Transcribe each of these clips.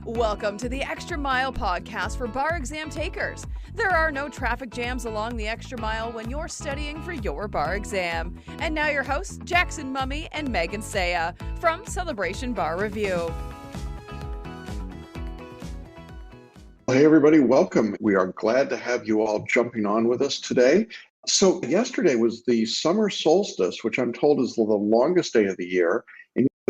Welcome to the Extra Mile podcast for bar exam takers. There are no traffic jams along the extra mile when you're studying for your bar exam. And now your hosts, Jackson Mummy and Megan Saya from Celebration Bar Review. Hey everybody, welcome. We are glad to have you all jumping on with us today. So yesterday was the summer solstice, which I'm told is the longest day of the year.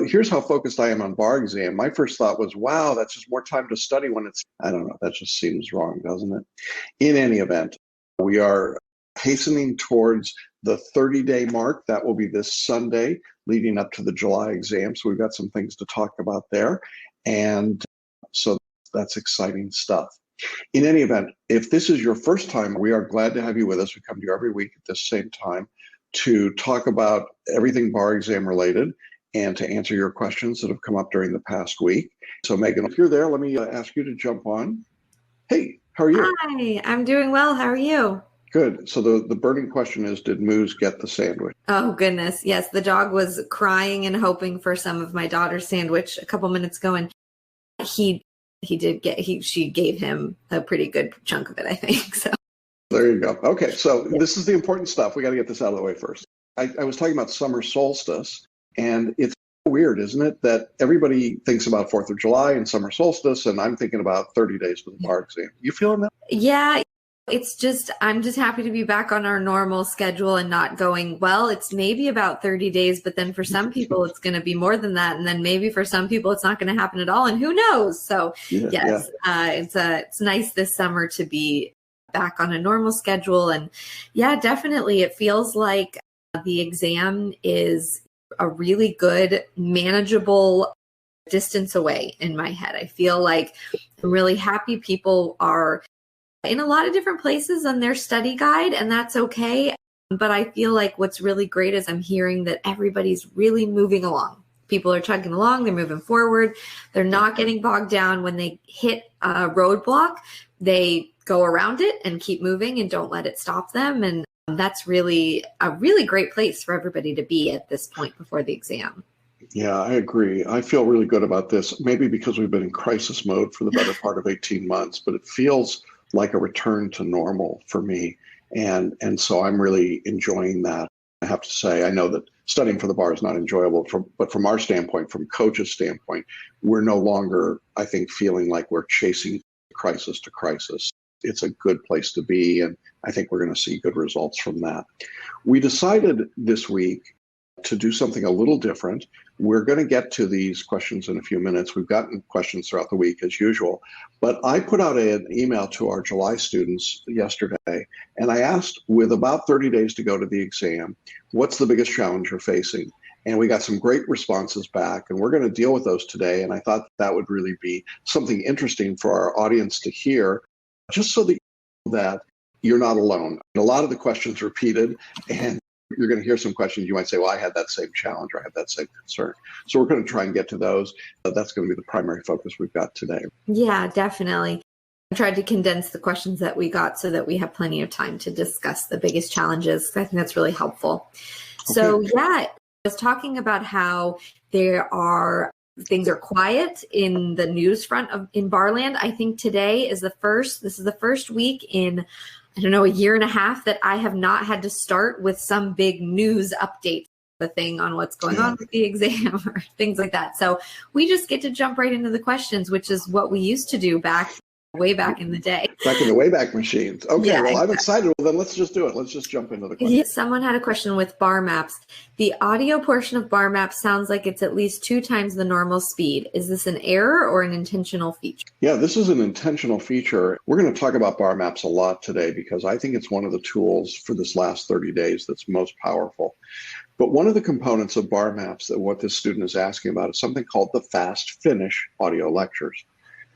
And here's how focused I am on bar exam. My first thought was, wow, that's just more time to study when it's, I don't know, that just seems wrong, doesn't it? In any event, we are hastening towards the 30-day mark. That will be this Sunday leading up to the July exam. So we've got some things to talk about there. And so that's exciting stuff. In any event, if this is your first time, we are glad to have you with us. We come to you every week at this same time to talk about everything bar exam related and to answer your questions that have come up during the past week. So Megan, if you're there, let me ask you to jump on. Hey, how are you? Hi, I'm doing well. How are you? Good. So the burning question is, did Moose get the sandwich? Oh, goodness. Yes, the dog was crying and hoping for some of my daughter's sandwich a couple minutes ago, and she gave him a pretty good chunk of it, I think. So there you go. Okay, so this is the important stuff. We got to get this out of the way first. I was talking about summer solstice, and it's weird, isn't it, that everybody thinks about 4th of July and summer solstice, and I'm thinking about 30 days for the bar exam. You feeling that? Yeah. I'm just happy to be back on our normal schedule and not going, well, it's maybe about 30 days, but then for some people it's going to be more than that. And then maybe for some people it's not going to happen at all. And who knows? So it's nice this summer to be back on a normal schedule. And yeah, definitely. It feels like the exam is a really good, manageable distance away in my head. I feel like I'm really happy people are in a lot of different places on their study guide, and that's okay. But I feel like what's really great is I'm hearing that everybody's really moving along. People are chugging along, they're moving forward. They're not getting bogged down when they hit a roadblock. They go around it and keep moving and don't let it stop them. And that's really a really great place for everybody to be at this point before the exam. Yeah, I agree. I feel really good about this, maybe because we've been in crisis mode for the better part of 18 months, but it feels like a return to normal for me. And so I'm really enjoying that. I have to say, I know that studying for the bar is not enjoyable, but from our standpoint, from coach's standpoint, we're no longer, I think, feeling like we're chasing crisis to crisis. It's a good place to be, and I think we're going to see good results from that. We decided this week to do something a little different. We're going to get to these questions in a few minutes. We've gotten questions throughout the week as usual, but I put out an email to our July students yesterday, and I asked, with about 30 days to go to the exam, what's the biggest challenge you're facing? And we got some great responses back, and we're going to deal with those today. And I thought that would really be something interesting for our audience to hear, just so that you're not alone. A lot of the questions repeated, and you're going to hear some questions. You might say, well, I had that same challenge, or I had that same concern. So we're going to try and get to those. That's going to be the primary focus we've got today. Yeah, definitely. I tried to condense the questions that we got so that we have plenty of time to discuss the biggest challenges. I think that's really helpful. Okay. So yeah, I was talking about how things are quiet in the news front in Barland. I think today is the first week in, I don't know, a year and a half that I have not had to start with some big news update, the thing on what's going on with the exam or things like that. So we just get to jump right into the questions, which is what we used to do way back in the day. Back in the Wayback Machines. Okay, yeah, well, exactly. I'm excited. Well, then let's just do it. Let's just jump into the question. Yeah, someone had a question with BarMaps. The audio portion of BarMaps sounds like it's at least 2 times the normal speed. Is this an error or an intentional feature? Yeah, this is an intentional feature. We're going to talk about BarMaps a lot today because I think it's one of the tools for this last 30 days that's most powerful. But one of the components of BarMaps that what this student is asking about is something called the fast finish audio lectures.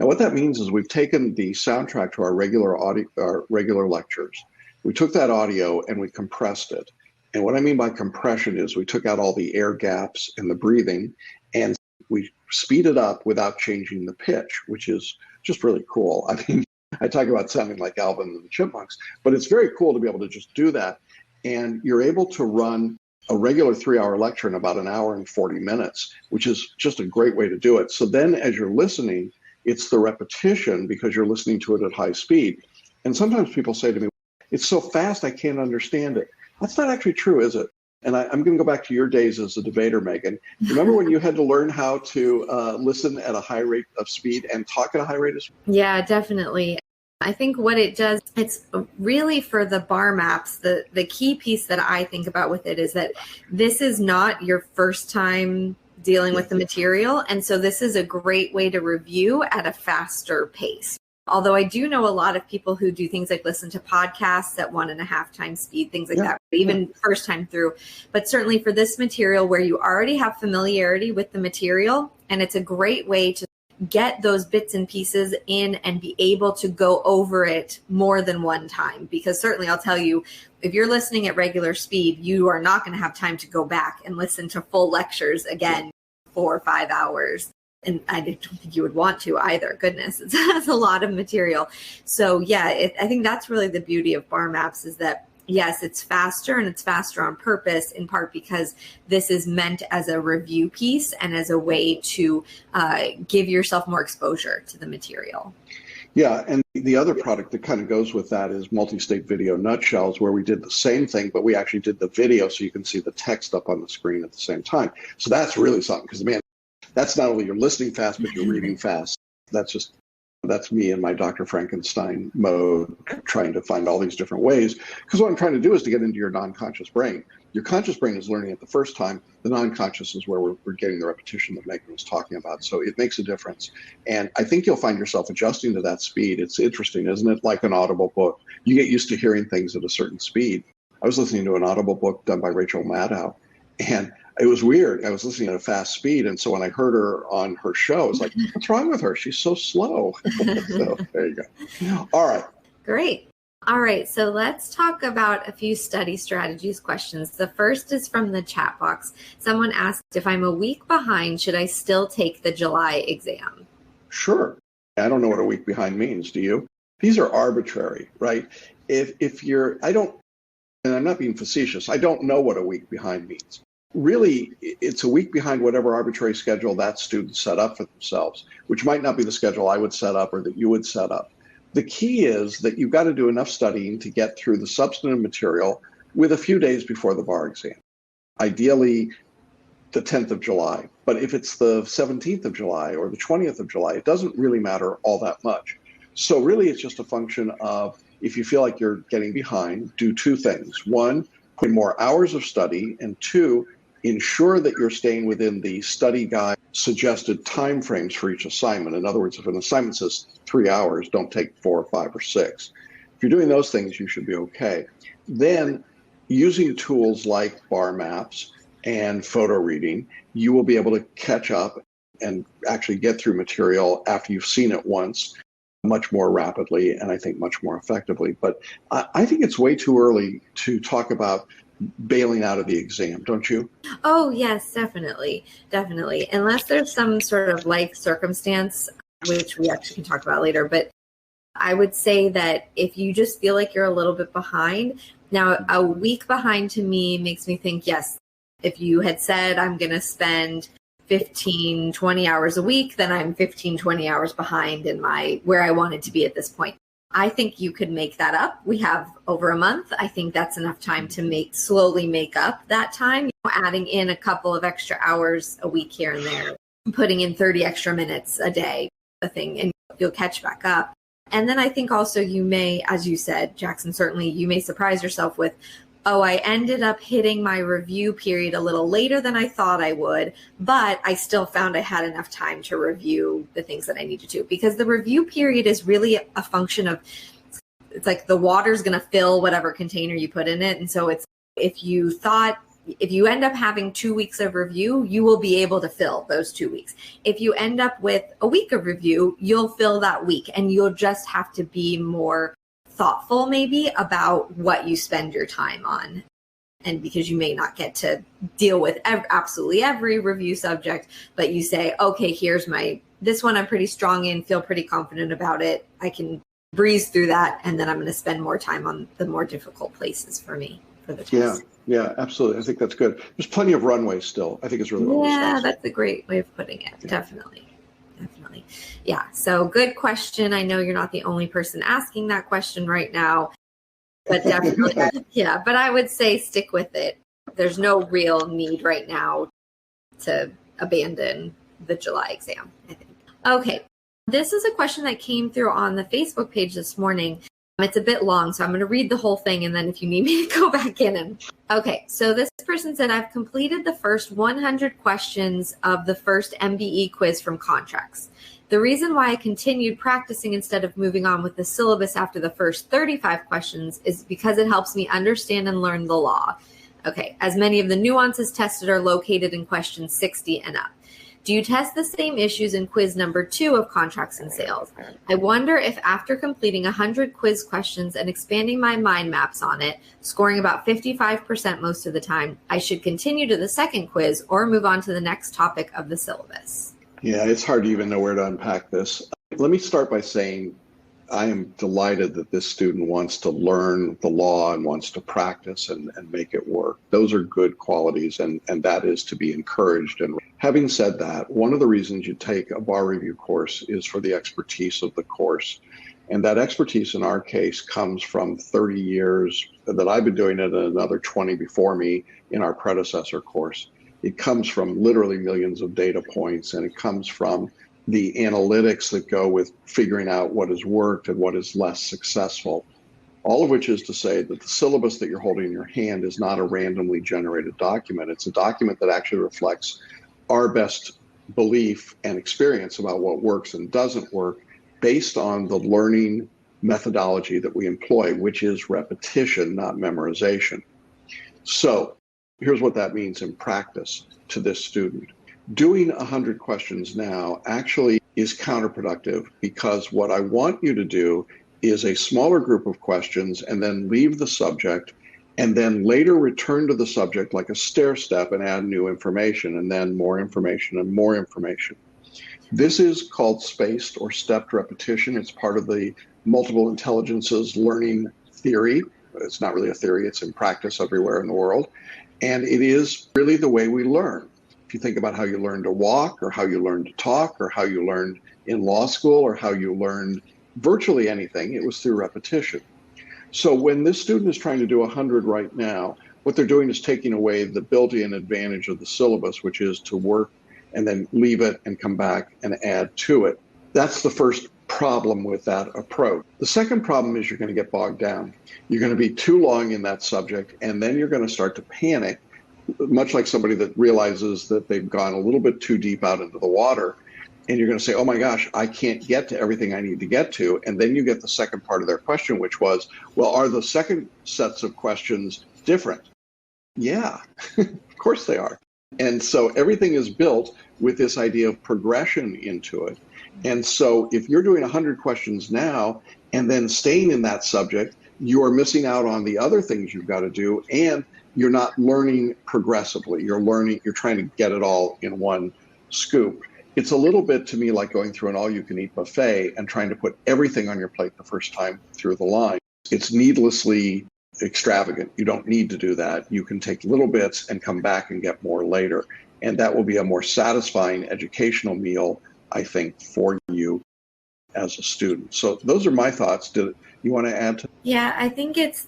Now, what that means is we've taken the soundtrack to our regular lectures. We took that audio and we compressed it. And what I mean by compression is we took out all the air gaps and the breathing, and we speed it up without changing the pitch, which is just really cool. I mean, I talk about sounding like Alvin and the Chipmunks, but it's very cool to be able to just do that. And you're able to run a regular 3-hour lecture in about an hour and 40 minutes, which is just a great way to do it. So then as you're listening, It's the repetition because you're listening to it at high speed. And sometimes people say to me, it's so fast, I can't understand it. That's not actually true, is it? And I'm going to go back to your days as a debater, Megan. Remember when you had to learn how to listen at a high rate of speed and talk at a high rate of speed? Yeah, definitely. I think what it does, it's really for the BarMaps, the key piece that I think about with it is that this is not your first time dealing with the material. And so this is a great way to review at a faster pace. Although I do know a lot of people who do things like listen to podcasts at 1.5 times speed, things like that, even first time through. But certainly for this material where you already have familiarity with the material, and it's a great way to get those bits and pieces in and be able to go over it more than one time. Because certainly I'll tell you, if you're listening at regular speed, you are not going to have time to go back and listen to full lectures again 4 or 5 hours. And I don't think you would want to either. Goodness, it's a lot of material. So yeah, I think that's really the beauty of BarMaps is that, yes, it's faster and it's faster on purpose, in part because this is meant as a review piece and as a way to give yourself more exposure to the material. Yeah, and the other product that kind of goes with that is Multistate Video Nutshells, where we did the same thing, but we actually did the video so you can see the text up on the screen at the same time. So that's really something because, man, that's not only you're listening fast, but you're reading fast. That's me in my Dr. Frankenstein mode, trying to find all these different ways. Because what I'm trying to do is to get into your non-conscious brain. Your conscious brain is learning it the first time. The non-conscious is where we're getting the repetition that Megan was talking about. So it makes a difference. And I think you'll find yourself adjusting to that speed. It's interesting, isn't it? Like an Audible book. You get used to hearing things at a certain speed. I was listening to an Audible book done by Rachel Maddow, and it was weird. I was listening at a fast speed. And so when I heard her on her show, I was like, what's wrong with her? She's so slow. So there you go. All right. Great. All right. So let's talk about a few study strategies questions. The first is from the chat box. Someone asked, if I'm a week behind, should I still take the July exam? Sure. I don't know what a week behind means. Do you? These are arbitrary, right? If you're, and I'm not being facetious, I don't know what a week behind means. Really, it's a week behind whatever arbitrary schedule that student set up for themselves, which might not be the schedule I would set up or that you would set up. The key is that you've got to do enough studying to get through the substantive material with a few days before the bar exam. Ideally, the 10th of July. But if it's the 17th of July or the 20th of July, it doesn't really matter all that much. So really, it's just a function of, if you feel like you're getting behind, do two things. One, put in more hours of study, and two, ensure that you're staying within the study guide suggested timeframes for each assignment. In other words, if an assignment says 3 hours, don't take 4 or 5 or 6. If you're doing those things, you should be okay. Then, using tools like BarMaps and PhotoReading, you will be able to catch up and actually get through material after you've seen it once much more rapidly and I think much more effectively. But I think it's way too early to talk about bailing out of the exam, don't you? Oh, yes, definitely. Definitely. Unless there's some sort of life circumstance, which we actually can talk about later. But I would say that if you just feel like you're a little bit behind, now a week behind to me makes me think, yes, if you had said I'm going to spend 15, 20 hours a week, then I'm 15, 20 hours behind in where I wanted to be at this point. I think you could make that up. We have over a month. I think that's enough time to slowly make up that time, adding in a couple of extra hours a week here and there, putting in 30 extra minutes a day, a thing, and you'll catch back up. And then I think also you may, as you said, Jackson, certainly you may surprise yourself with, I ended up hitting my review period a little later than I thought I would, but I still found I had enough time to review the things that I needed to, because the review period is really a function of, it's like the water's going to fill whatever container you put in it. And so it's, if you end up having 2 weeks of review, you will be able to fill those 2 weeks. If you end up with a week of review, you'll fill that week, and you'll just have to be more thoughtful maybe about what you spend your time on. And because you may not get to deal with absolutely every review subject, but you say, okay, here's this one I'm pretty strong in, feel pretty confident about it. I can breeze through that. And then I'm going to spend more time on the more difficult places for me for the test. Yeah, absolutely. I think that's good. There's plenty of runway still. I think it's really what Yeah, that's a great way of putting it. Yeah. Definitely. definitely. Yeah. So good question. I know you're not the only person asking that question right now, but definitely, yeah. But I would say stick with it. There's no real need right now to abandon the July exam, I think. Okay. This is a question that came through on the Facebook page this morning. It's a bit long, so I'm going to read the whole thing, and then if you need me to go back in and... Okay, so this person said, I've completed the first 100 questions of the first MBE quiz from contracts. The reason why I continued practicing instead of moving on with the syllabus after the first 35 questions is because it helps me understand and learn the law. Okay, as many of the nuances tested are located in question 60 and up. Do you test the same issues in quiz number 2 of contracts and sales? I wonder if after completing 100 quiz questions and expanding my mind maps on it, scoring about 55% most of the time, I should continue to the second quiz or move on to the next topic of the syllabus. Yeah, it's hard to even know where to unpack this. Let me start by saying I am delighted that this student wants to learn the law and wants to practice and make it work. Those are good qualities, and that is to be encouraged. And having said that, one of the reasons you take a bar review course is for the expertise of the course. And that expertise in our case comes from 30 years that I've been doing it and another 20 before me in our predecessor course. It comes from literally millions of data points, and it comes from the analytics that go with figuring out what has worked and what is less successful. All of which is to say that the syllabus that you're holding in your hand is not a randomly generated document. It's a document that actually reflects our best belief and experience about what works and doesn't work based on the learning methodology that we employ, which is repetition, not memorization. So here's what that means in practice to this student. Doing 100 questions now actually is counterproductive, because what I want you to do is a smaller group of questions and then leave the subject and then later return to the subject like a stair step and add new information and then more information and more information. This is called spaced or stepped repetition. It's part of the multiple intelligences learning theory. It's not really a theory, it's in practice everywhere in the world. And it is really the way we learn. If you think about how you learn to walk or how you learn to talk or how you learned in law school or how you learned virtually anything, it was through repetition. So when this student is trying to do 100 right now, what they're doing is taking away the built-in advantage of the syllabus, which is to work and then leave it and come back and add to it. That's the first problem with that approach. The second problem is you're going to get bogged down. You're going to be too long in that subject, and then you're going to start to panic, much like somebody that realizes that they've gone a little bit too deep out into the water, and you're going to say, oh my gosh, I can't get to everything I need to get to. And then you get the second part of their question, which was, well, are the second sets of questions different? Yeah, of course they are. And so everything is built with this idea of progression into it. And so if you're doing 100 questions now and then staying in that subject, you are missing out on the other things you've got to do, and you're not learning progressively. You're trying to get it all in one scoop. It's a little bit to me like going through an all-you-can-eat buffet and trying to put everything on your plate the first time through the line. It's needlessly extravagant. You don't need to do that. You can take little bits and come back and get more later. And that will be a more satisfying educational meal, I think, for you as a student. So those are my thoughts. Do you want to add to? Yeah, I think it's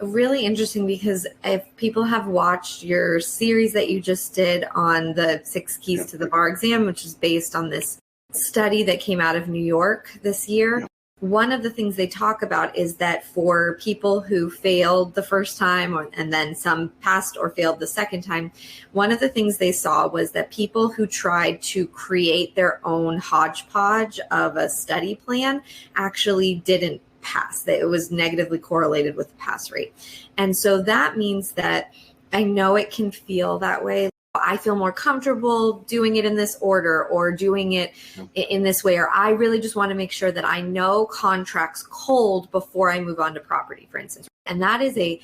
really interesting, because if people have watched your series that you just did on the 6 keys to the bar exam, which is based on this study that came out of New York this year, one of the things they talk about is that for people who failed the first time and then some passed or failed the second time, one of the things they saw was that people who tried to create their own hodgepodge of a study plan actually didn't pass. That it was negatively correlated with the pass rate. And so that means that I know it can feel that way. I feel more comfortable doing it in this order or doing it in this way, or I really just want to make sure that I know contracts cold before I move on to property, for instance. And that is a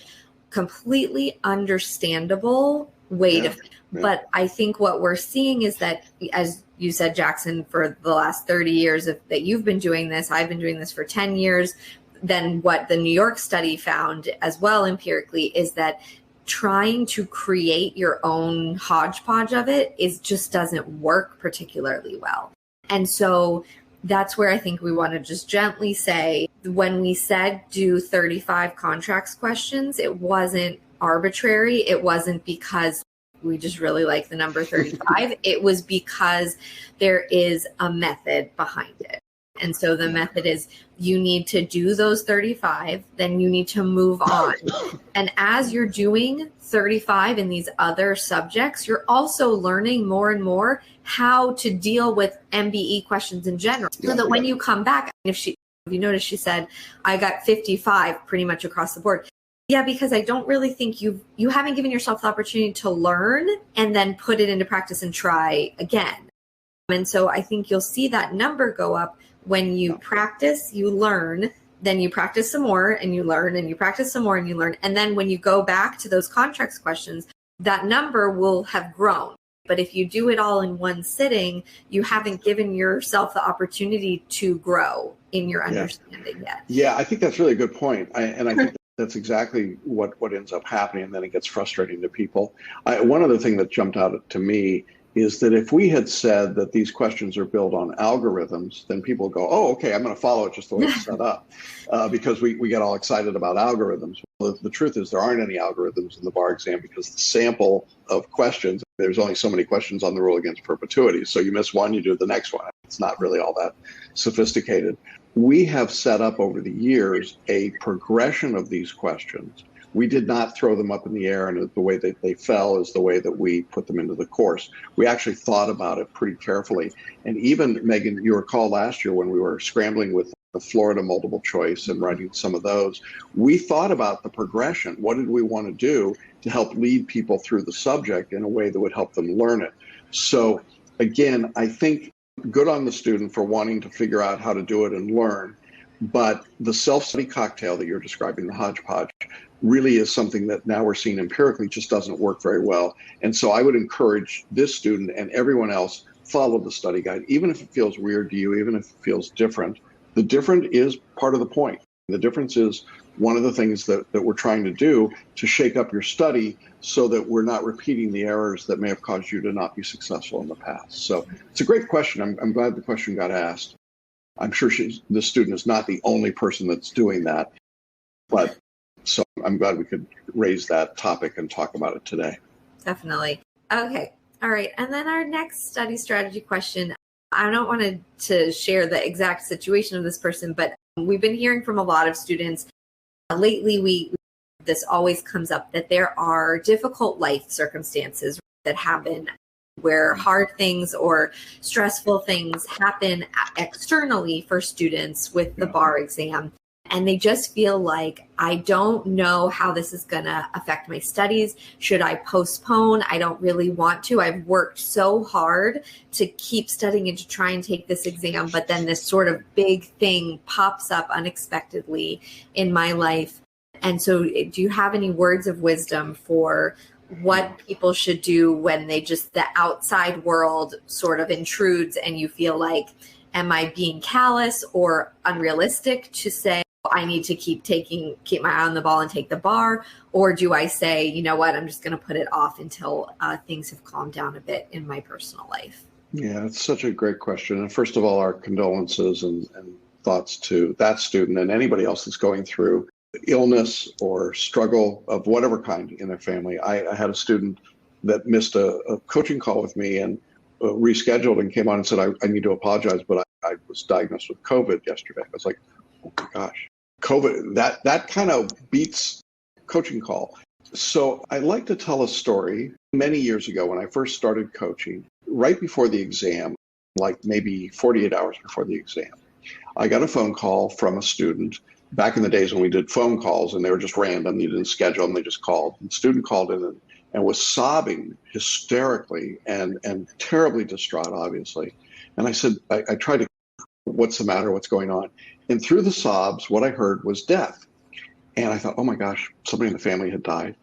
completely understandable way to think. But I think what we're seeing is that, as you said, Jackson, for the last 30 years that you've been doing this, I've been doing this for 10 years. Then what the New York study found as well empirically is that trying to create your own hodgepodge of it just doesn't work particularly well. And so that's where I think we want to just gently say, when we said do 35 contracts questions, it wasn't arbitrary. It wasn't because we just really like the number 35. It was because there is a method behind it. And so the method is you need to do those 35, then you need to move on. And as you're doing 35 in these other subjects, you're also learning more and more how to deal with MBE questions in general. So that when you come back, if you notice, she said, I got 55 pretty much across the board. Yeah, because I don't really think you haven't given yourself the opportunity to learn and then put it into practice and try again. And so I think you'll see that number go up when you practice, you learn, then you practice some more and you learn, and you practice some more and you learn. And then when you go back to those contracts questions, that number will have grown. But if you do it all in one sitting, you haven't given yourself the opportunity to grow in your understanding yet. Yeah, I think that's really a good point. I think that's exactly what ends up happening, and then it gets frustrating to people. One other thing that jumped out to me is that if we had said that these questions are built on algorithms, then people go, oh, okay, I'm going to follow it just the way it's set up, because we get all excited about algorithms. Well, the truth is there aren't any algorithms in the bar exam, because the sample of questions, there's only so many questions on the rule against perpetuity. So you miss one, you do the next one. It's not really all that sophisticated. We have set up over the years a progression of these questions. We did not throw them up in the air, and the way that they fell is the way that we put them into the course. We actually thought about it pretty carefully. And even, Megan, you recall last year when we were scrambling with the Florida multiple choice and writing some of those, we thought about the progression. What did we want to do to help lead people through the subject in a way that would help them learn it? So again, I think good on the student for wanting to figure out how to do it and learn. But the self-study cocktail that you're describing, the hodgepodge, really is something that now we're seeing empirically just doesn't work very well. And so I would encourage this student and everyone else, follow the study guide, even if it feels weird to you, even if it feels different. The different is part of the point. The difference is one of the things that we're trying to do to shake up your study so that we're not repeating the errors that may have caused you to not be successful in the past. So it's a great question. I'm glad the question got asked. I'm sure the student is not the only person that's doing that, but so I'm glad we could raise that topic and talk about it today. Definitely. Okay. All right. And then our next study strategy question, I don't want to share the exact situation of this person, but we've been hearing from a lot of students lately. This always comes up, that there are difficult life circumstances that happen where hard things or stressful things happen externally for students with the bar exam. And they just feel like, I don't know how this is going to affect my studies. Should I postpone? I don't really want to. I've worked so hard to keep studying and to try and take this exam, but then this sort of big thing pops up unexpectedly in my life. And so do you have any words of wisdom for what people should do when the outside world sort of intrudes and you feel like, am I being callous or unrealistic to say, I need to keep my eye on the ball and take the bar? Or do I say, you know what, I'm just going to put it off until things have calmed down a bit in my personal life? Yeah, it's such a great question. And first of all, our condolences and thoughts to that student and anybody else that's going through illness or struggle of whatever kind in their family. I had a student that missed a coaching call with me and rescheduled and came on and said, I need to apologize, but I was diagnosed with COVID yesterday. I was like, oh my gosh, COVID, that kind of beats coaching call. So I like to tell a story. Many years ago when I first started coaching, right before the exam, like maybe 48 hours before the exam, I got a phone call from a student back in the days when we did phone calls and they were just random. You didn't schedule them, they just called. And the student called in and was sobbing hysterically and terribly distraught, obviously. And I said, I tried to, what's the matter? What's going on? And through the sobs, what I heard was death. And I thought, oh my gosh, somebody in the family had died.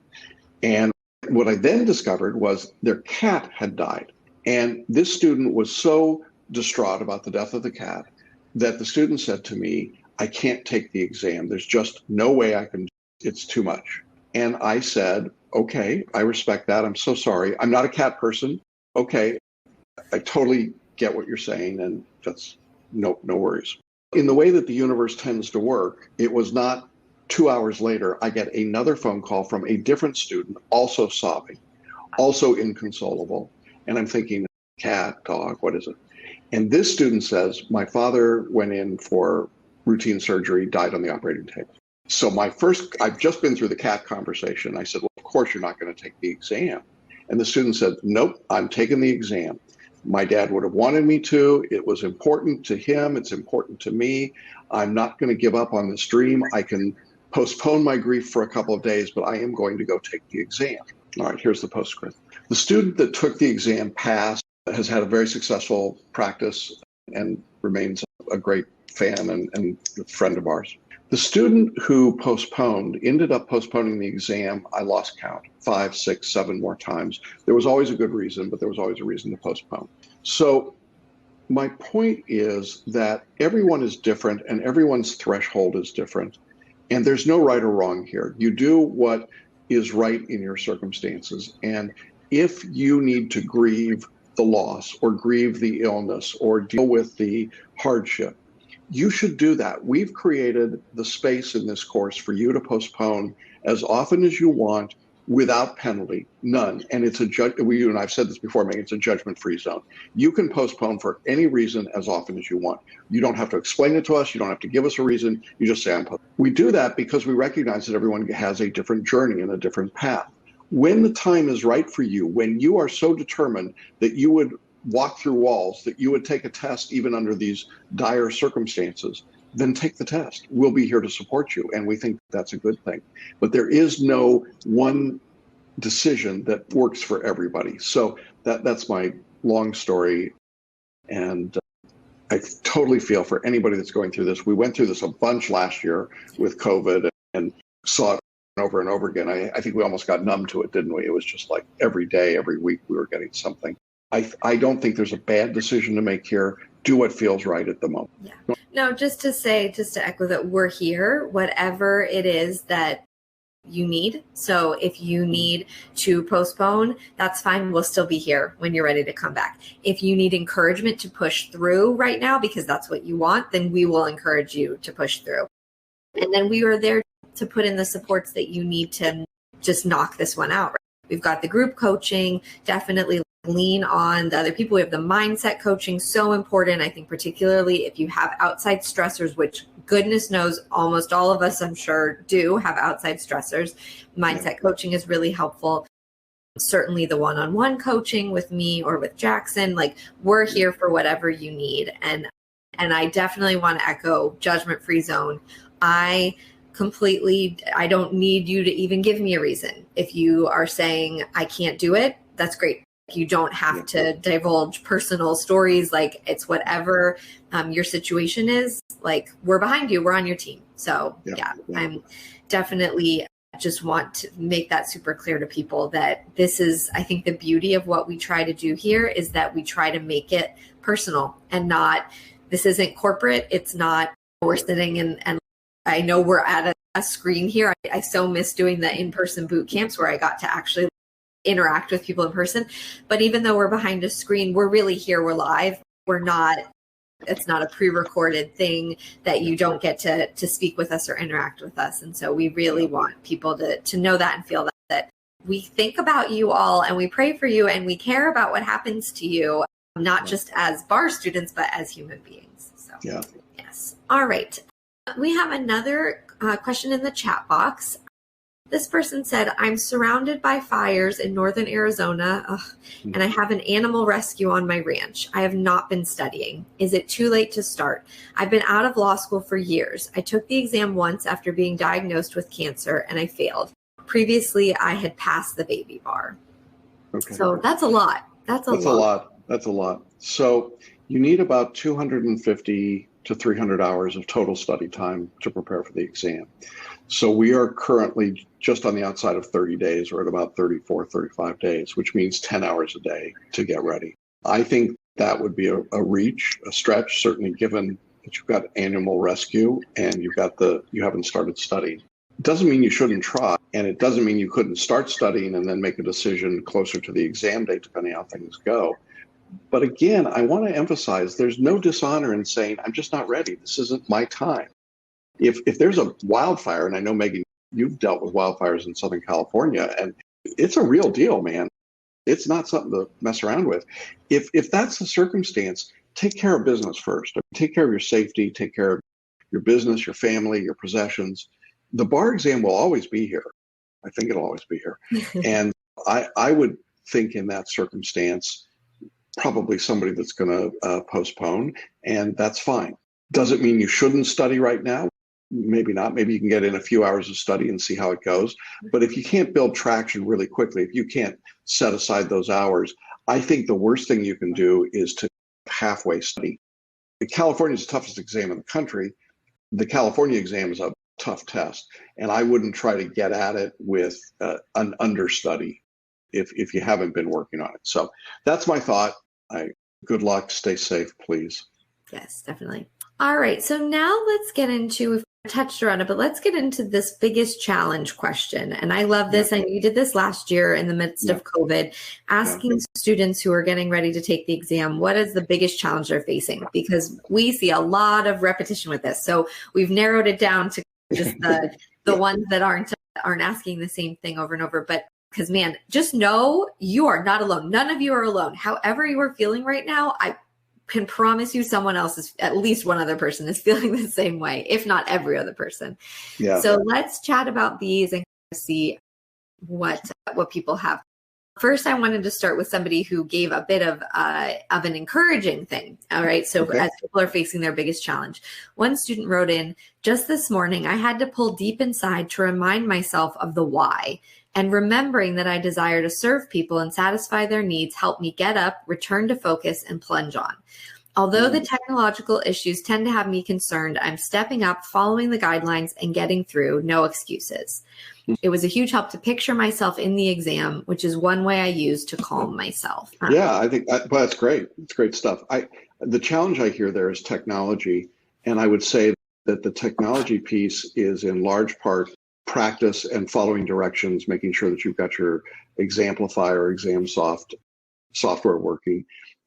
And what I then discovered was their cat had died. And this student was so distraught about the death of the cat that the student said to me, I can't take the exam. There's just no way I can. It's too much. And I said, okay, I respect that. I'm so sorry. I'm not a cat person. Okay, I totally get what you're saying, and that's no worries. In the way that the universe tends to work, it was not 2 hours later, I get another phone call from a different student, also sobbing, also inconsolable. And I'm thinking, cat, dog, what is it? And this student says, my father went in for routine surgery, died on the operating table. So I've just been through the cat conversation. I said, well, of course you're not going to take the exam. And the student said, nope, I'm taking the exam. My dad would have wanted me to. It was important to him. It's important to me. I'm not going to give up on this dream. I can postpone my grief for a couple of days, but I am going to go take the exam. All right, here's the postscript. The student that took the exam passed, has had a very successful practice, and remains a great fan and a friend of ours. The student who ended up postponing the exam. I lost count, 5, 6, 7 more times. There was always a good reason, but there was always a reason to postpone. So my point is that everyone is different and everyone's threshold is different. And there's no right or wrong here. You do what is right in your circumstances. And if you need to grieve the loss or grieve the illness or deal with the hardship, you should do that. We've created the space in this course for you to postpone as often as you want without penalty, none. And it's and I've said this before, Megan, it's a judgment-free zone. You can postpone for any reason as often as you want. You don't have to explain it to us. You don't have to give us a reason. You just say, I'm postponing. We do that because we recognize that everyone has a different journey and a different path. When the time is right for you, when you are so determined that you would walk through walls, that you would take a test even under these dire circumstances, then take the test. We'll be here to support you, and we think that's a good thing. But there is no one decision that works for everybody. So that's my long story, and I totally feel for anybody that's going through this. We went through this a bunch last year with COVID and saw it over and over again. I think we almost got numb to it, didn't we? It was just like every day, every week, we were getting something. I don't think there's a bad decision to make here. Do what feels right at the moment. Yeah. No, just to echo that we're here, whatever it is that you need. So if you need to postpone, that's fine. We'll still be here when you're ready to come back. If you need encouragement to push through right now, because that's what you want, then we will encourage you to push through. And then we are there to put in the supports that you need to just knock this one out. Right? We've got the group coaching, definitely lean on the other people. We have the mindset coaching, so important. I think particularly if you have outside stressors, which goodness knows almost all of us, I'm sure, do have outside stressors. Mindset coaching is really helpful. Certainly the one-on-one coaching with me or with Jackson, like we're here for whatever you need. And I definitely want to echo judgment-free zone. I don't need you to even give me a reason. If you are saying I can't do it, that's great. You don't have to divulge personal stories. Like it's whatever your situation is, like we're behind you, we're on your team. So I'm definitely just want to make that super clear to people that this is, I think the beauty of what we try to do here is that we try to make it personal and not, this isn't corporate. It's not, we're sitting and I know we're at a screen here. I so miss doing the in-person boot camps where I got to actually interact with people in person. But even though we're behind a screen, we're really here, we're live. It's not a pre-recorded thing that you don't get to speak with us or interact with us. And so we really want people to know that and feel that we think about you all and we pray for you and we care about what happens to you, not just as bar students, but as human beings. So yes. All right. We have another question in the chat box. This person said, I'm surrounded by fires in northern Arizona, and I have an animal rescue on my ranch. I have not been studying. Is it too late to start? I've been out of law school for years. I took the exam once after being diagnosed with cancer, and I failed. Previously, I had passed the baby bar. Okay. So that's a lot. That's a lot. So you need about 250 to 300 hours of total study time to prepare for the exam. So we are currently just on the outside of 30 days. We're at about 34, 35 days, which means 10 hours a day to get ready. I think that would be a stretch, certainly given that you've got animal rescue and you haven't started studying. It doesn't mean you shouldn't try, and it doesn't mean you couldn't start studying and then make a decision closer to the exam date, depending on how things go. But again, I want to emphasize there's no dishonor in saying, I'm just not ready. This isn't my time. If there's a wildfire, and I know, Megan, you've dealt with wildfires in Southern California, and it's a real deal, man. It's not something to mess around with. If that's the circumstance, take care of business first. Take care of your safety, take care of your business, your family, your possessions. The bar exam will always be here. I think it'll always be here. And I would think in that circumstance, probably somebody that's going to postpone, and that's fine. Does it mean you shouldn't study right now? Maybe not. Maybe you can get in a few hours of study and see how it goes. But if you can't build traction really quickly, if you can't set aside those hours, I think the worst thing you can do is to halfway study. California is the toughest exam in the country. The California exam is a tough test, and I wouldn't try to get at it with an understudy if you haven't been working on it. So that's my thought. Good luck. Stay safe, please. Yes, definitely. All right. So now let's get into, we've touched around it, but let's get into this biggest challenge question. And I love this. I know you did this last year in the midst of COVID, asking students who are getting ready to take the exam, what is the biggest challenge they're facing? Because we see a lot of repetition with this. So we've narrowed it down to just the ones that aren't asking the same thing over and over. But because, man, just know you are not alone. None of you are alone. However you are feeling right now, I can promise you someone else is, at least one other person is feeling the same way, if not every other person. Yeah. So let's chat about these and see what people have. First, I wanted to start with somebody who gave a bit of an encouraging thing. All right. So as people are facing their biggest challenge, one student wrote in, just this morning, I had to pull deep inside to remind myself of the why. And remembering that I desire to serve people and satisfy their needs helped me get up, return to focus, and plunge on. Although the technological issues tend to have me concerned, I'm stepping up, following the guidelines, and getting through. No excuses. It was a huge help to picture myself in the exam, which is one way I use to calm myself. Yeah, I think well, that's great. It's great stuff. The challenge I hear there is technology. And I would say that the technology piece is in large part practice and following directions, making sure that you've got your Examplify or ExamSoft software working.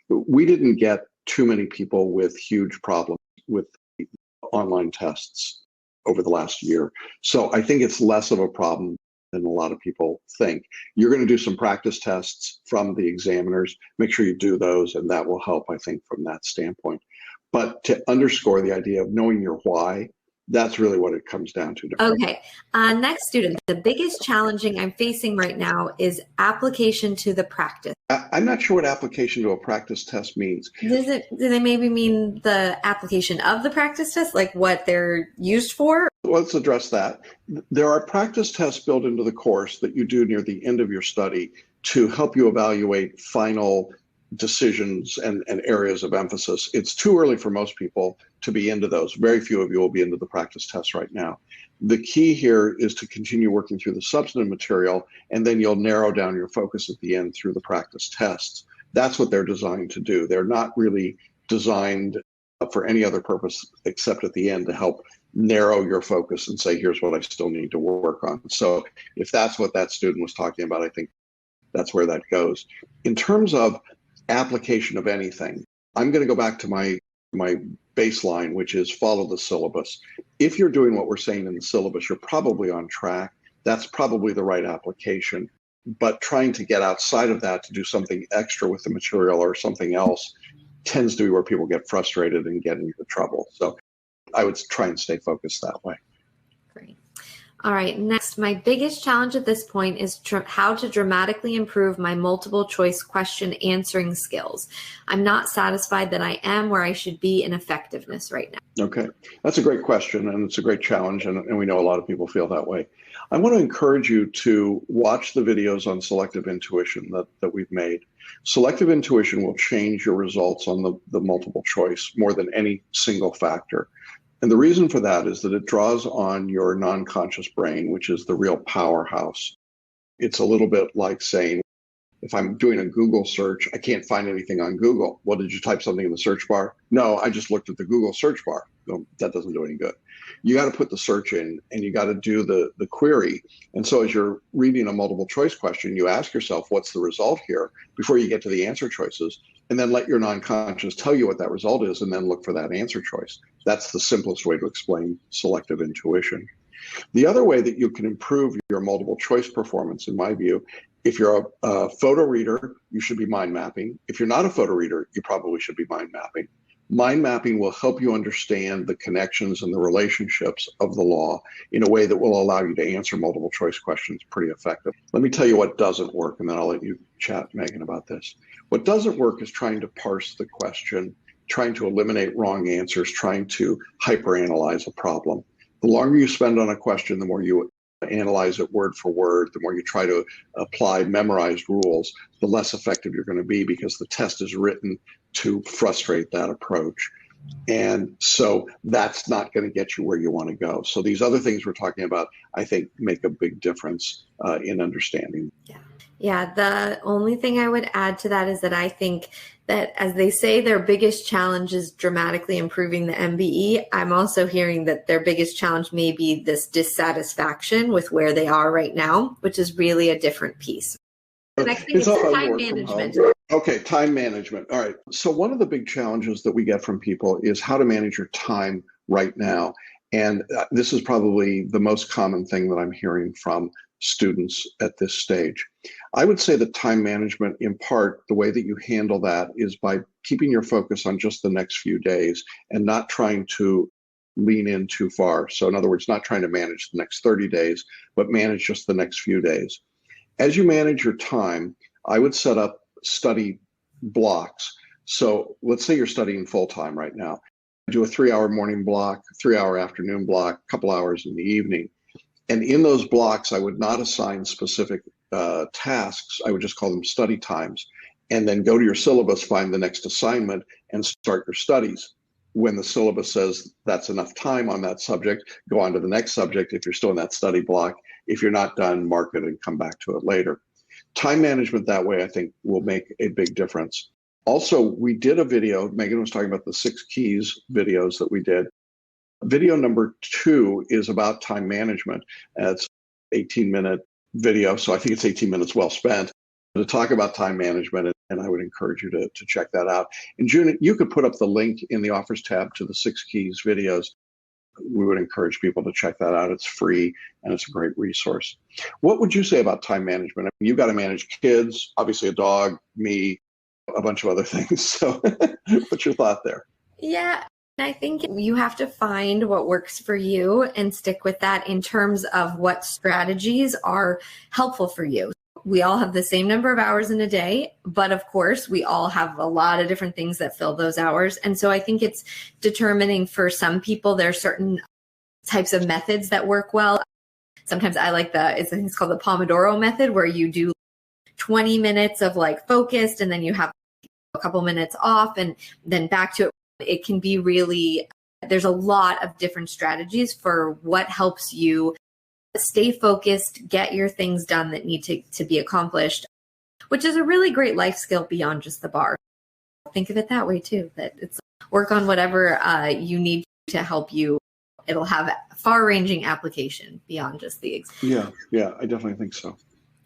We didn't get too many people with huge problems with online tests over the last year. So I think it's less of a problem than a lot of people think. You're going to do some practice tests from the examiners. Make sure you do those, and that will help, I think, from that standpoint. But to underscore the idea of knowing your why, that's really what it comes down to. Okay. Next student, the biggest challenging I'm facing right now is application to the practice. I'm not sure what application to a practice test means. Do they maybe mean the application of the practice test, like what they're used for? Let's address that. There are practice tests built into the course that you do near the end of your study to help you evaluate final decisions and areas of emphasis. It's too early for most people to be into those. Very few of you will be into the practice tests right now. The key here is to continue working through the substantive material, and then you'll narrow down your focus at the end through the practice tests. That's what they're designed to do. They're not really designed for any other purpose except at the end to help narrow your focus and say, here's what I still need to work on. So if that's what that student was talking about, I think that's where that goes. In terms of application of anything, I'm going to go back to my baseline, which is follow the syllabus. If you're doing what we're saying in the syllabus, you're probably on track. That's probably the right application. But trying to get outside of that to do something extra with the material or something else tends to be where people get frustrated and get into trouble. So I would try and stay focused that way. Great. All right, next, my biggest challenge at this point is how to dramatically improve my multiple choice question answering skills. I'm not satisfied that I am where I should be in effectiveness right now. Okay, that's a great question, and it's a great challenge, and we know a lot of people feel that way. I want to encourage you to watch the videos on selective intuition that we've made. Selective intuition will change your results on the multiple choice more than any single factor. And the reason for that is that it draws on your non-conscious brain, which is the real powerhouse. It's a little bit like saying, If I'm doing a Google search, I can't find anything on Google. Well, did you type something in the search bar? No, I just looked at the Google search bar. No, that doesn't do any good. You got to put the search in and you got to do the query. And so as you're reading a multiple choice question, you ask yourself, what's the result here before you get to the answer choices? And then let your non-conscious tell you what that result is and then look for that answer choice. That's the simplest way to explain selective intuition. The other way that you can improve your multiple choice performance, in my view, if you're a photo reader, you should be mind mapping. If you're not a photo reader, you probably should be mind mapping. Mind mapping will help you understand the connections and the relationships of the law in a way that will allow you to answer multiple choice questions pretty effectively. Let me tell you what doesn't work, and then I'll let you chat, Megan, about this. What doesn't work is trying to parse the question, trying to eliminate wrong answers, trying to hyperanalyze a problem. The longer you spend on a question, the more you analyze it word for word, the more you try to apply memorized rules, the less effective you're going to be because the test is written to frustrate that approach. And so that's not going to get you where you want to go. So these other things we're talking about, I think, make a big difference in understanding. Yeah, the only thing I would add to that is that I think that, as they say, their biggest challenge is dramatically improving the MBE. I'm also hearing that their biggest challenge may be this dissatisfaction with where they are right now, which is really a different piece. The next thing is time management. Okay, time management. All right. So one of the big challenges that we get from people is how to manage your time right now. And this is probably the most common thing that I'm hearing from students at this stage. I would say that time management, in part, the way that you handle that is by keeping your focus on just the next few days and not trying to lean in too far. So in other words, not trying to manage the next 30 days, but manage just the next few days. As you manage your time, I would set up study blocks. So let's say you're studying full-time right now. Do a 3-hour morning block, 3-hour afternoon block, a couple hours in the evening. And in those blocks, I would not assign specific tasks. I would just call them study times. And then go to your syllabus, find the next assignment, and start your studies. When the syllabus says that's enough time on that subject, go on to the next subject if you're still in that study block. If you're not done, mark it and come back to it later. Time management that way, I think, will make a big difference. Also, we did a video, Megan was talking about the 6 keys videos that we did. Video number 2 is about time management. It's 18-minute video, so I think it's 18 minutes well spent to talk about time management, and I would encourage you to check that out. And June, you could put up the link in the offers tab to the 6 keys videos. We would encourage people to check that out. It's free and it's a great resource. What would you say about time management? I mean, you've got to manage kids, obviously a dog, me, a bunch of other things. So what's your thought there? Yeah, I think you have to find what works for you and stick with that in terms of what strategies are helpful for you. We all have the same number of hours in a day, but of course, we all have a lot of different things that fill those hours. And so I think it's determining for some people, there are certain types of methods that work well. Sometimes I like it's called the Pomodoro method, where you do 20 minutes of like focused, and then you have a couple minutes off and then back to it. It can be really, there's a lot of different strategies for what helps you stay focused, get your things done that need to be accomplished, which is a really great life skill beyond just the bar. Think of it that way too, that it's work on whatever you need to help you. It'll have far-ranging application beyond just the exam. Yeah, I definitely think so.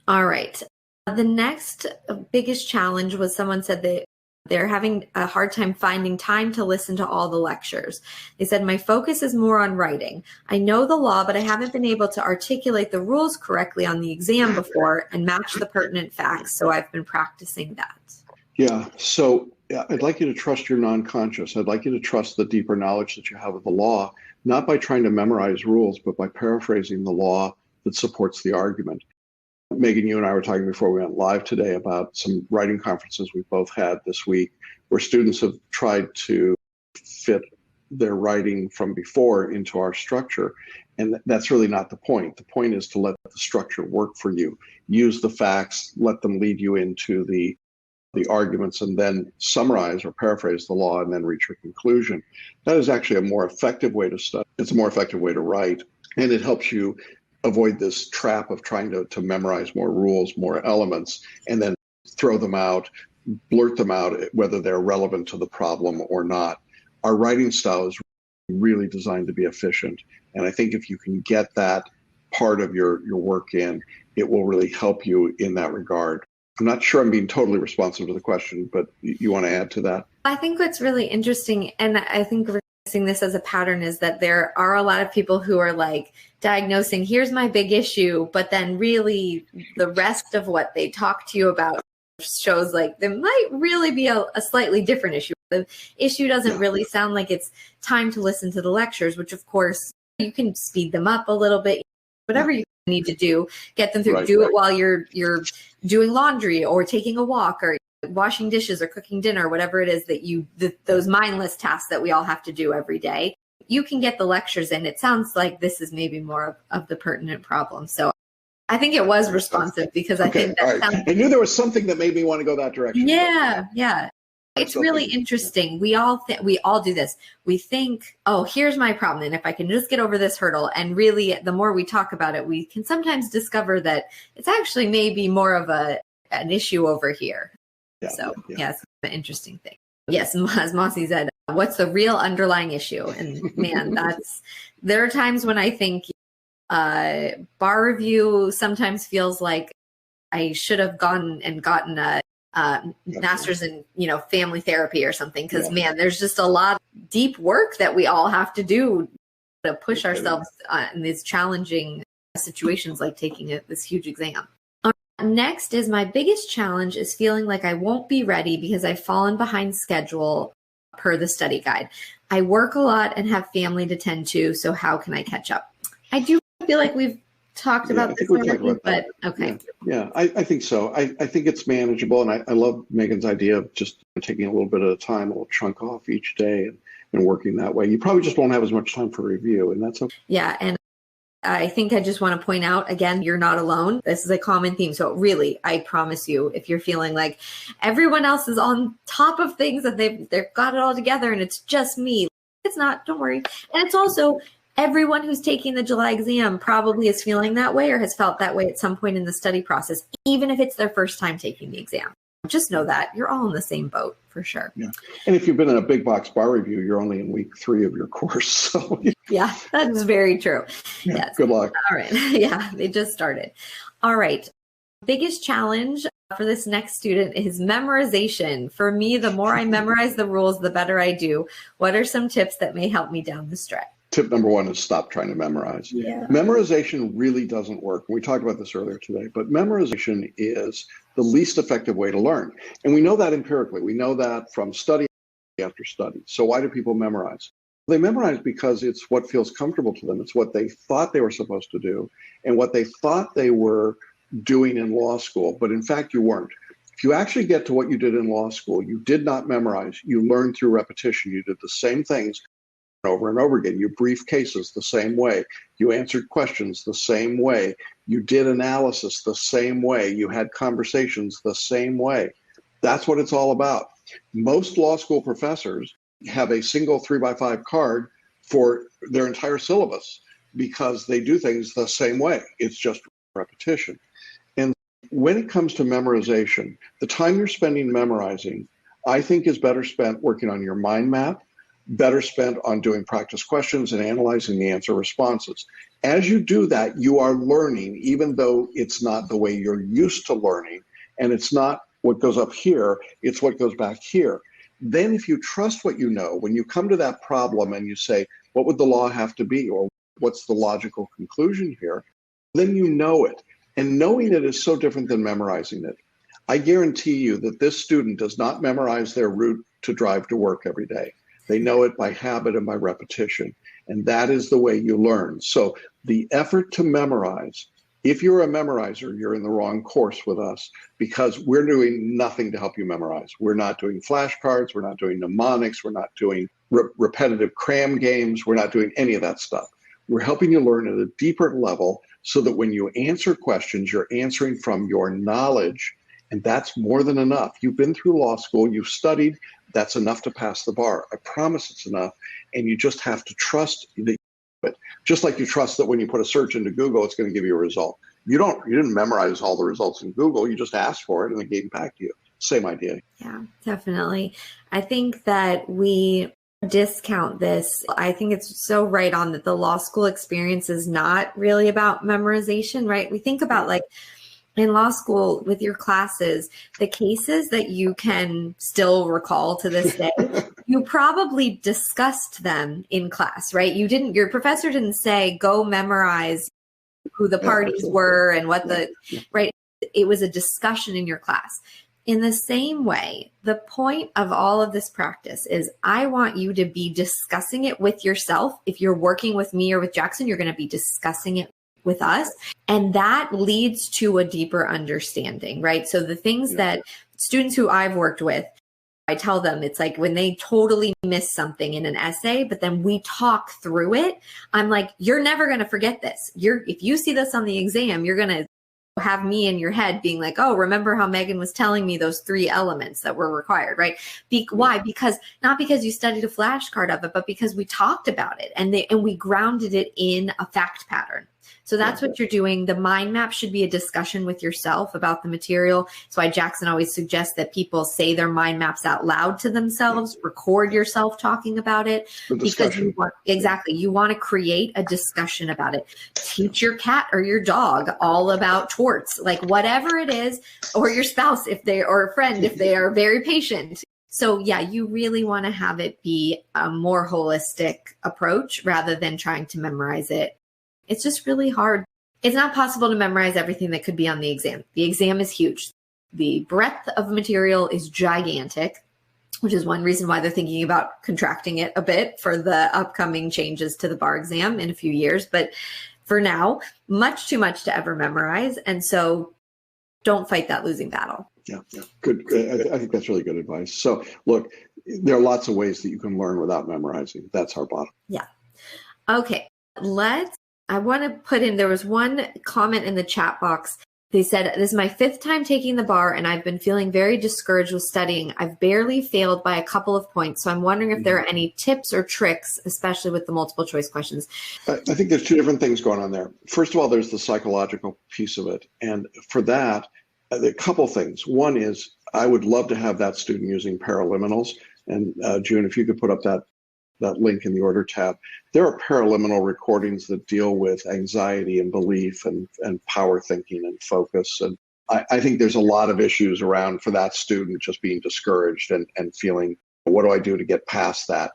All right. The next biggest challenge was someone said that they're having a hard time finding time to listen to all the lectures. They said, my focus is more on writing. I know the law, but I haven't been able to articulate the rules correctly on the exam before and match the pertinent facts. So I've been practicing that. Yeah. So I'd like you to trust your non-conscious. I'd like you to trust the deeper knowledge that you have of the law, not by trying to memorize rules, but by paraphrasing the law that supports the argument. Megan, you and I were talking before we went live today about some writing conferences we both had this week, where students have tried to fit their writing from before into our structure. And that's really not the point. The point is to let the structure work for you. Use the facts, let them lead you into the arguments, and then summarize or paraphrase the law and then reach your conclusion. That is actually a more effective way to study. It's a more effective way to write. And it helps you avoid this trap of trying to memorize more rules, more elements, and then throw them out, blurt them out, whether they're relevant to the problem or not. Our writing style is really designed to be efficient. And I think if you can get that part of your work in, it will really help you in that regard. I'm not sure I'm being totally responsive to the question, but you want to add to that? I think what's really interesting, and I think we're seeing this as a pattern, is that there are a lot of people who are like diagnosing, here's my big issue, but then really the rest of what they talk to you about shows like there might really be a slightly different issue. The issue doesn't really sound like it's time to listen to the lectures, which of course you can speed them up a little bit, whatever you need to do, get them through, it while you're doing laundry or taking a walk or washing dishes or cooking dinner, whatever it is that those mindless tasks that we all have to do every day. You can get the lectures in. It sounds like this is maybe more of the pertinent problem. So I think it was responsive because I think that sounds... I knew there was something that made me want to go that direction. Yeah. It's really interesting. We all do this. We think, oh, here's my problem. And if I can just get over this hurdle, and really the more we talk about it, we can sometimes discover that it's actually maybe more of an issue over here. It's an interesting thing. Yes, as Mossy said, what's the real underlying issue? And man, there are times when I think bar review sometimes feels like I should have gone and gotten a master's in family therapy or something, because man, there's just a lot of deep work that we all have to do to push ourselves in these challenging situations like taking this huge exam. Next is my biggest challenge is feeling like I won't be ready because I've fallen behind schedule per the study guide. I work a lot and have family to tend to, so how can I catch up? I do feel like we've talked about this already, but okay. Yeah, I think so. I think it's manageable, and I love Megan's idea of just taking a little bit at a time, a little chunk off each day and working that way. You probably just won't have as much time for review, and that's okay. Yeah, and I think I just want to point out, again, you're not alone. This is a common theme. So really, I promise you, if you're feeling like everyone else is on top of things and they've got it all together and it's just me, it's not, don't worry. And it's also everyone who's taking the July exam probably is feeling that way or has felt that way at some point in the study process, even if it's their first time taking the exam. Just know that you're all in the same boat for sure. Yeah. And if you've been in a big box bar review, you're only in week 3 of your course. So yeah, that's very true. Yeah, yes. Good luck. All right. Yeah, they just started. All right. Biggest challenge for this next student is memorization. For me, the more I memorize the rules, the better I do. What are some tips that may help me down the stretch? Tip number 1 is stop trying to memorize. Yeah. Memorization really doesn't work. We talked about this earlier today, but memorization is the least effective way to learn. And we know that empirically. We know that from study after study. So why do people memorize? They memorize because it's what feels comfortable to them. It's what they thought they were supposed to do and what they thought they were doing in law school, but in fact you weren't. If you actually get to what you did in law school, you did not memorize. You learned through repetition. You did the same things over and over again. You briefed cases the same way. You answered questions the same way. You did analysis the same way. You had conversations the same way. That's what it's all about. Most law school professors have a single 3x5 card for their entire syllabus because they do things the same way. It's just repetition. And when it comes to memorization, the time you're spending memorizing, I think is better spent working on your mind map, better spent on doing practice questions and analyzing the answer responses. As you do that, you are learning, even though it's not the way you're used to learning, and it's not what goes up here, it's what goes back here. Then if you trust what you know, when you come to that problem and you say, what would the law have to be, or what's the logical conclusion here, then you know it. And knowing it is so different than memorizing it. I guarantee you that this student does not memorize their route to drive to work every day. They know it by habit and by repetition. And that is the way you learn. So the effort to memorize, if you're a memorizer, you're in the wrong course with us because we're doing nothing to help you memorize. We're not doing flashcards. We're not doing mnemonics. We're not doing repetitive cram games. We're not doing any of that stuff. We're helping you learn at a deeper level so that when you answer questions, you're answering from your knowledge. And that's more than enough. You've been through law school, you've studied, that's enough to pass the bar. I promise it's enough. And you just have to trust that, just like you trust that when you put a search into Google, it's going to give you a result. You didn't memorize all the results in Google. You just asked for it and it gave it back to you. Same idea. Yeah, definitely. I think that we discount this. I think it's so right on that the law school experience is not really about memorization, right? We think about like in law school with your classes, the cases that you can still recall to this day, you probably discussed them in class, right? Your professor didn't say, go memorize who the parties were and what right? It was a discussion in your class. In the same way, the point of all of this practice is I want you to be discussing it with yourself. If you're working with me or with Jackson, you're going to be discussing it with us. And that leads to a deeper understanding, right? So the things that students who I've worked with, I tell them it's like when they totally miss something in an essay, but then we talk through it. I'm like, you're never going to forget this. If you see this on the exam, you're going to have me in your head being like, oh, remember how Megan was telling me those 3 elements that were required, right? Why? Because not because you studied a flashcard of it, but because we talked about it and we grounded it in a fact pattern. So that's what you're doing. The mind map should be a discussion with yourself about the material. That's why Jackson always suggests that people say their mind maps out loud to themselves, record yourself talking about it. Because you want to create a discussion about it. Teach your cat or your dog all about torts, like whatever it is, or your spouse or a friend if they are very patient. So yeah, you really want to have it be a more holistic approach rather than trying to memorize it. It's just really hard. It's not possible to memorize everything that could be on the exam. The exam is huge. The breadth of material is gigantic, which is one reason why they're thinking about contracting it a bit for the upcoming changes to the bar exam in a few years. But for now, much too much to ever memorize. And so don't fight that losing battle. Yeah. Good. I think that's really good advice. So look, there are lots of ways that you can learn without memorizing. That's our bottom. Yeah. Okay. I want to put in, there was one comment in the chat box. They said, this is my 5th time taking the bar and I've been feeling very discouraged with studying. I've barely failed by a couple of points. So I'm wondering if there are any tips or tricks, especially with the multiple choice questions. I think there's 2 different things going on there. First of all, there's the psychological piece of it. And for that, a couple things. One is I would love to have that student using Paraliminals. And June, if you could put up that link in the order tab. There are paraliminal recordings that deal with anxiety and belief and power thinking and focus. And I think there's a lot of issues around for that student just being discouraged and feeling, what do I do to get past that?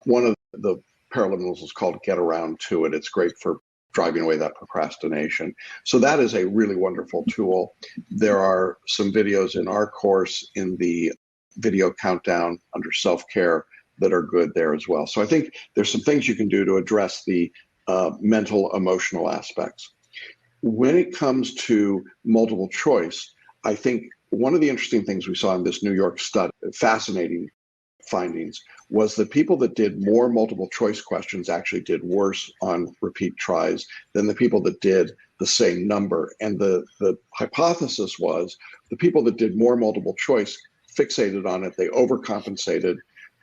One of the paraliminals is called Get Around to It. It's great for driving away that procrastination. So that is a really wonderful tool. There are some videos in our course in the video countdown under self-care that are good there as well. So I think there's some things you can do to address the mental, emotional aspects. When it comes to multiple choice, I think one of the interesting things we saw in this New York study, fascinating findings, was that people that did more multiple choice questions actually did worse on repeat tries than the people that did the same number. And the hypothesis was the people that did more multiple choice fixated on it, they overcompensated,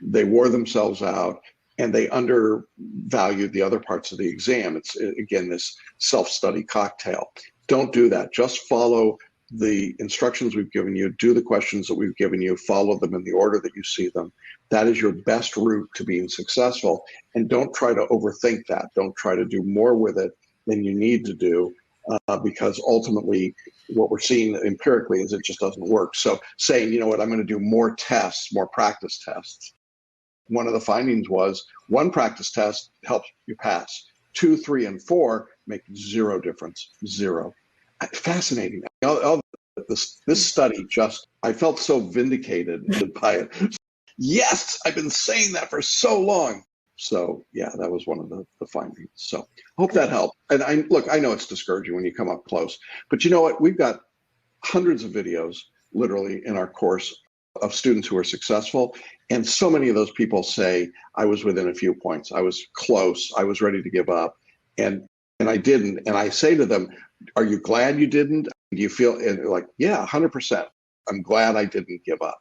they wore themselves out, and they undervalued the other parts of the exam. It's, again, this self-study cocktail. Don't do that. Just follow the instructions we've given you, do the questions that we've given you, follow them in the order that you see them. That is your best route to being successful. And don't try to overthink that. Don't try to do more with it than you need to do, because ultimately what we're seeing empirically is it just doesn't work. So saying, you know what, I'm going to do more tests, more practice tests. One of the findings was 1 practice test helps you pass. 2, 3, and 4 make 0 difference. 0. Fascinating. This study I felt so vindicated by it. Yes, I've been saying that for so long. So yeah, that was one of the findings. So hope that helped. And I know it's discouraging when you come up close, but you know what? We've got hundreds of videos literally in our course of students who are successful. And so many of those people say, I was within a few points. I was close. I was ready to give up. And I didn't. And I say to them, are you glad you didn't? Do you feel, and they're like, yeah, 100%. I'm glad I didn't give up.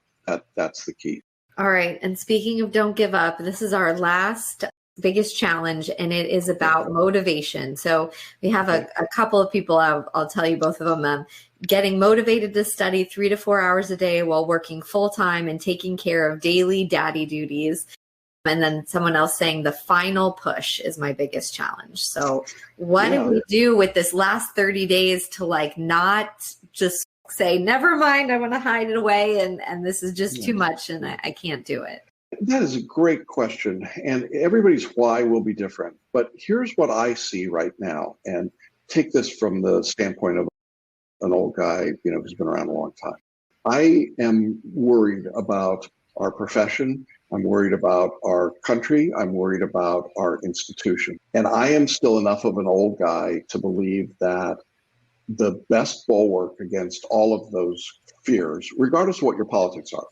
That's the key. All right. And speaking of don't give up, this is our last biggest challenge, and it is about motivation. So we have a couple of people, I'll tell you both of them, getting motivated to study 3 to 4 hours a day while working full time and taking care of daily daddy duties. And then someone else saying the final push is my biggest challenge. So what do we do with this last 30 days to like not just say, never mind, I want to hide it away and this is just too much and I can't do it? That is a great question. And everybody's why will be different. But here's what I see right now. And take this from the standpoint of an old guy, who's been around a long time. I am worried about our profession. I'm worried about our country. I'm worried about our institution. And I am still enough of an old guy to believe that the best bulwark against all of those fears, regardless of what your politics are,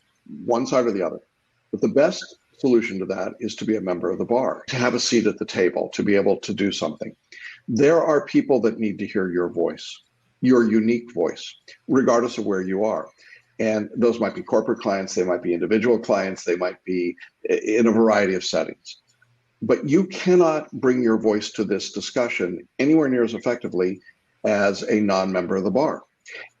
one side or the other, but the best solution to that is to be a member of the bar, to have a seat at the table, to be able to do something. There are people that need to hear your voice, your unique voice, regardless of where you are. And those might be corporate clients, they might be individual clients, they might be in a variety of settings. But you cannot bring your voice to this discussion anywhere near as effectively as a non-member of the bar.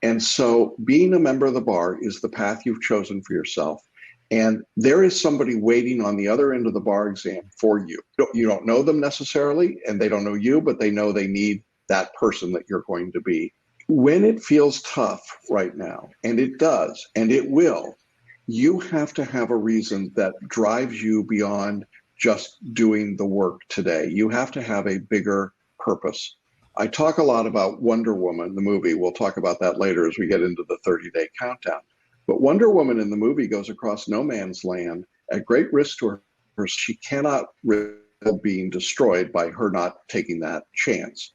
And so being a member of the bar is the path you've chosen for yourself. And there is somebody waiting on the other end of the bar exam for you. You don't know them necessarily, and they don't know you, but they know they need that person that you're going to be. When it feels tough right now, and it does, and it will, you have to have a reason that drives you beyond just doing the work today. You have to have a bigger purpose. I talk a lot about Wonder Woman, the movie. We'll talk about that later as we get into the 30-day countdown. But Wonder Woman in the movie goes across no man's land at great risk to her. She cannot risk being destroyed by her not taking that chance.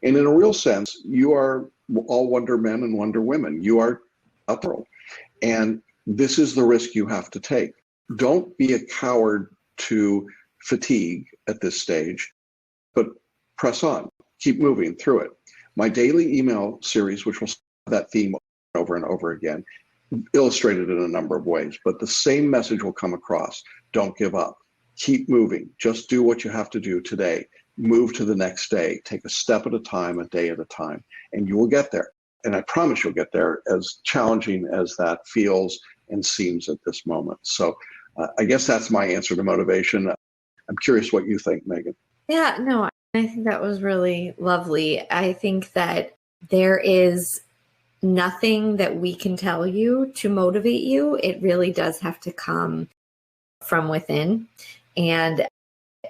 And in a real sense, you are all Wonder Men and Wonder Women. You are a world. And this is the risk you have to take. Don't be a coward to fatigue at this stage, but press on. Keep moving through it. My daily email series, which will have that theme over and over again, illustrated in a number of ways, but the same message will come across. Don't give up. Keep moving. Just do what you have to do today. Move to the next day. Take a step at a time, a day at a time, and you will get there. And I promise you'll get there, as challenging as that feels and seems at this moment. So I guess that's my answer to motivation. I'm curious what you think, Megan. Yeah, no, I think that was really lovely. I think that there is nothing that we can tell you to motivate you. It really does have to come from within. And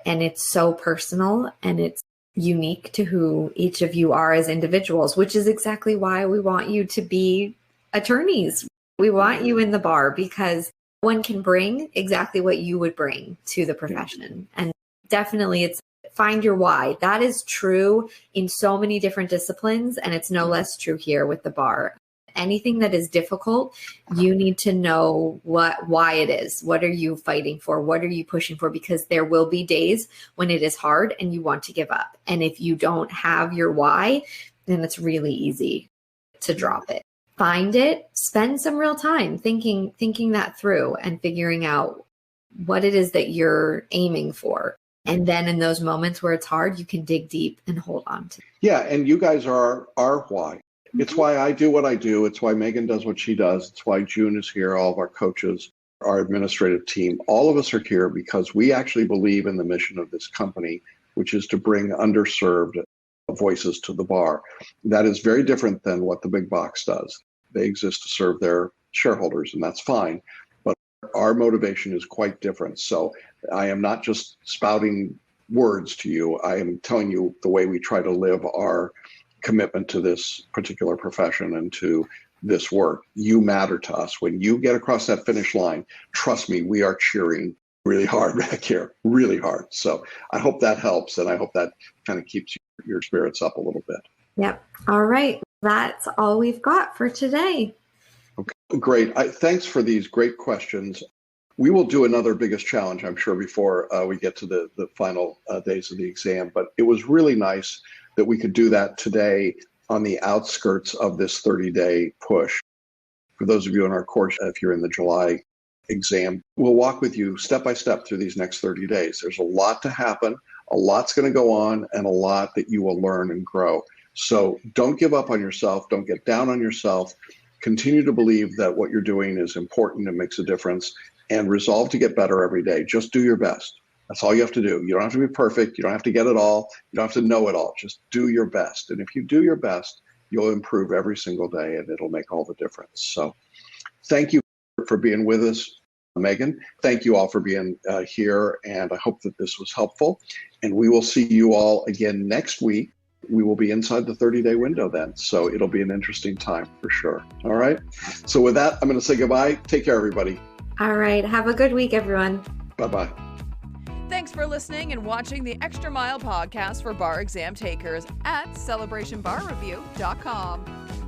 it's so personal and it's unique to who each of you are as individuals, which is exactly why we want you to be attorneys. We want you in the bar because one can bring exactly what you would bring to the profession. And definitely it's find your why. That is true in so many different disciplines, and it's no less true here with the bar. Anything that is difficult, you need to know why it is. What are you fighting for? What are you pushing for? Because there will be days when it is hard and you want to give up. And if you don't have your why, then it's really easy to drop it. Find it, spend some real time thinking that through and figuring out what it is that you're aiming for. And then in those moments where it's hard, you can dig deep and hold on to it. Yeah, and you guys are our why. It's why I do what I do. It's why Megan does what she does. It's why June is here, all of our coaches, our administrative team. All of us are here because we actually believe in the mission of this company, which is to bring underserved voices to the bar. That is very different than what the big box does. They exist to serve their shareholders, and that's fine. But our motivation is quite different. So I am not just spouting words to you. I am telling you the way we try to live our commitment to this particular profession and to this work. You matter to us. When you get across that finish line, trust me, we are cheering really hard back here, really hard. So I hope that helps, and I hope that kind of keeps your spirits up a little bit. Yep. All right. That's all we've got for today. Okay, great. Thanks for these great questions. We will do another biggest challenge, I'm sure, before we get to the final days of the exam. But it was really nice that we could do that today on the outskirts of this 30-day push. For those of you in our course, if you're in the July exam. We'll walk with you step by step through these next 30 days. There's a lot to happen, a lot's going to go on, and a lot that you will learn and grow. So don't give up on yourself. Don't get down on yourself. Continue to believe that what you're doing is important and makes a difference, and resolve to get better every day. Just do your best. That's all you have to do. You don't have to be perfect. You don't have to get it all. You don't have to know it all. Just do your best. And if you do your best, you'll improve every single day, and it'll make all the difference. So thank you for being with us, Megan. Thank you all for being here, and I hope that this was helpful. And we will see you all again next week. We will be inside the 30-day window then, so it'll be an interesting time for sure. All right? So with that, I'm going to say goodbye. Take care, everybody. All right. Have a good week, everyone. Bye-bye. Thanks for listening and watching the Extra Mile podcast for bar exam takers at celebrationbarreview.com.